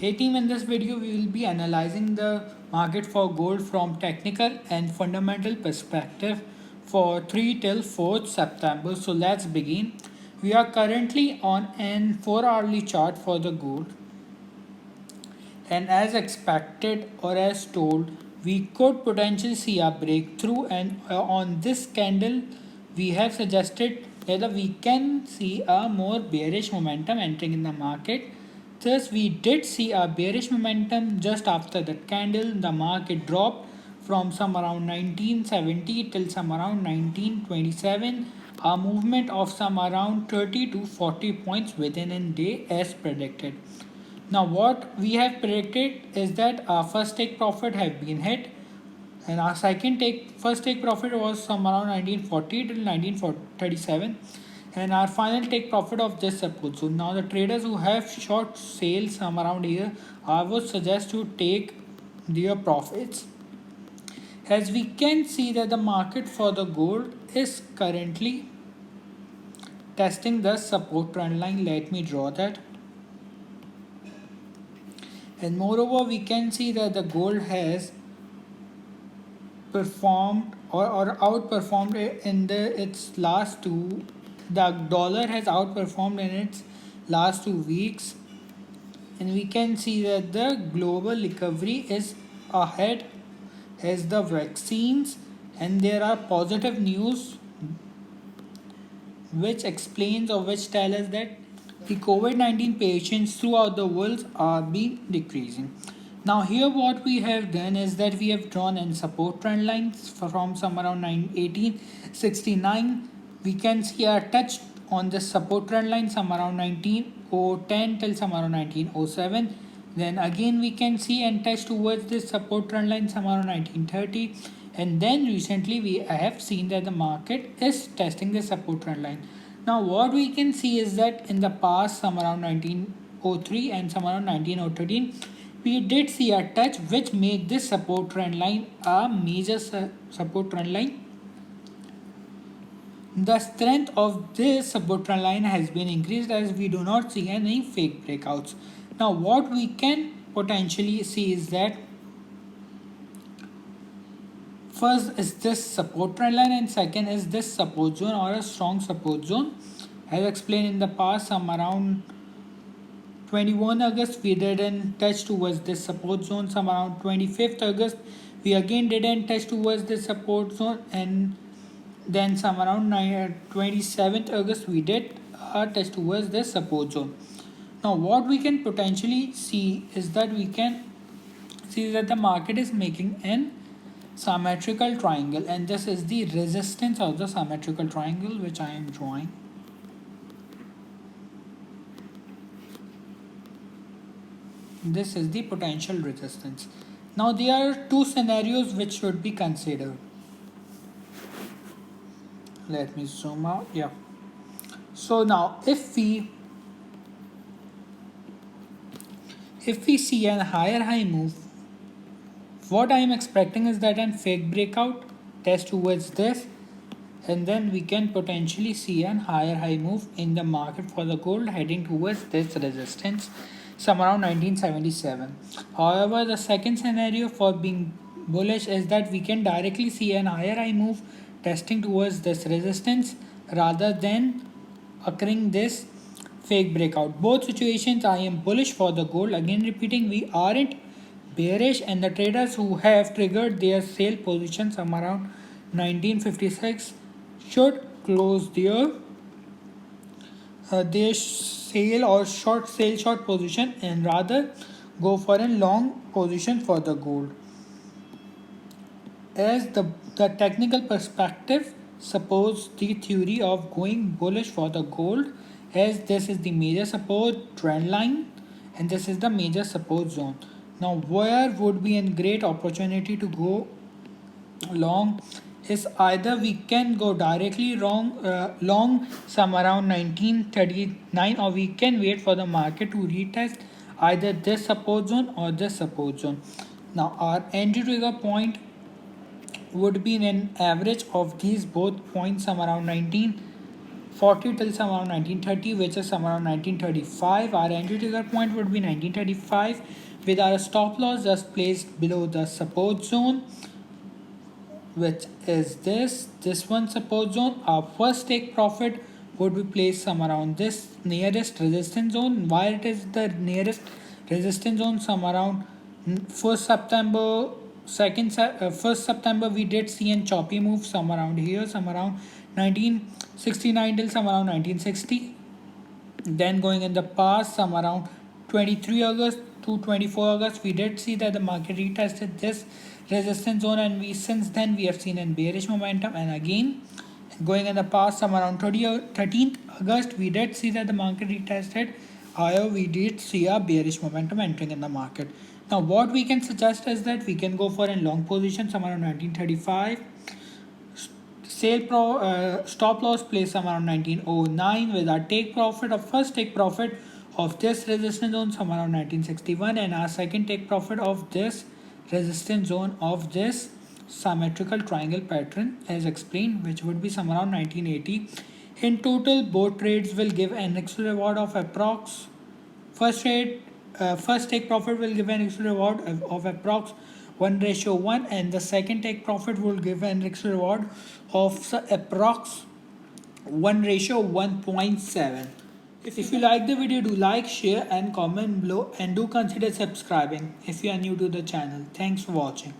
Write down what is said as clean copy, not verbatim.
Hey team, in this video we will be analyzing the market for gold from technical and fundamental perspective for 3 till 4th September. So let's begin. We are currently on an 4 hourly chart for the gold, and as expected or as told, we could potentially see a breakthrough, and on this candle we have suggested that we can see a more bearish momentum entering in the market. Thus we did see a bearish momentum. Just after that candle the market dropped from some around 1970 till some around 1927, a movement of some around 30 to 40 points within a day as predicted. Now what we have predicted is that our first take profit have been hit, and our first take profit was some around 1940 till 1937, and our final take profit of this support. So now the traders who have short sales some around here, I would suggest to take their profits, as we can see that the market for the gold is currently testing the support trend line. Let me draw that. And moreover we can see that the gold has performed or outperformed in its last two. The dollar has outperformed in its last 2 weeks, and we can see that the global recovery is ahead as the vaccines, and there are positive news which explains or which tell us that the COVID-19 patients throughout the world are being decreasing. Now here what we have done is that we have drawn in support trend lines from some around 1869. We can see a touch on the support trend line some around 19010 till some around 1907. Then again we can see and touch towards this support trend line some around 1930. And then recently we have seen that the market is testing the support trend line. Now what we can see is that in the past some around 1903 and some around 1913, we did see a touch which made this support trend line a major support trend line. The strength of this support trend line has been increased as we do not see any fake breakouts. Now what we can potentially see is that first is this support trend line, and second is this support zone or a strong support zone. As explained in the past, some around 21 August we didn't touch towards this support zone. Some around 25th August we again didn't touch towards this support zone, and then some around 27th August we did touch towards this support zone. Now what we can potentially see is that we can see that the market is making an symmetrical triangle, and this is the resistance of the symmetrical triangle which I am drawing. This is the potential resistance. Now there are two scenarios which should be considered. Let me zoom out. Yeah. So now if we see a higher high move, what I am expecting is that a fake breakout test towards this, and then we can potentially see a higher high move in the market for the gold heading towards this resistance some around 1977. However, the second scenario for being bullish is that we can directly see an higher high move testing towards this resistance rather than occurring this fake breakout. Both situations I am bullish for the gold. Again repeating, we aren't bearish, and the traders who have triggered their sale position some around 1956 should close their sale or short position and rather go for a long position for the gold, as the technical perspective supports the theory of going bullish for the gold, as this is the major support trend line and this is the major support zone. Now where would be a great opportunity to go long is either we can go directly long some around 1939, or we can wait for the market to retest either this support zone or this support zone. Now our entry trigger point would be an average of these both points some around 19 40 till somewhere around 1930, which is somewhere around 1935. Our entry trigger point would be 1935 with our stop loss just placed below the support zone, which is this one support zone. Our first take profit would be placed somewhere around this nearest resistance zone. Why it is the nearest resistance zone? Somewhere around 1st September, 1st September we did see a choppy move somewhere around here, somewhere around 1969 till somewhere around 1960. Then going in the past, some around 23 August to 24 August, we did see that the market retested this resistance zone, and we since then we have seen a bearish momentum. And again, going in the past, some around 13th August, we did see that the market retested. However, we did see a bearish momentum entering in the market. Now, what we can suggest is that we can go for a long position, somewhere around 1935. Stop loss placed somewhere around 1909 with our take profit, our first take profit of this resistance zone somewhere around 1961, and our second take profit of this resistance zone of this symmetrical triangle pattern as explained, which would be somewhere around 1980. In total, both trades will give an extra reward of approx. First take profit will give an extra reward of approx 1:1, and the second take profit will give an extra reward of approx 1:1.7. If you like the video, do like, share, and comment below, and do consider subscribing if you are new to the channel. Thanks for watching.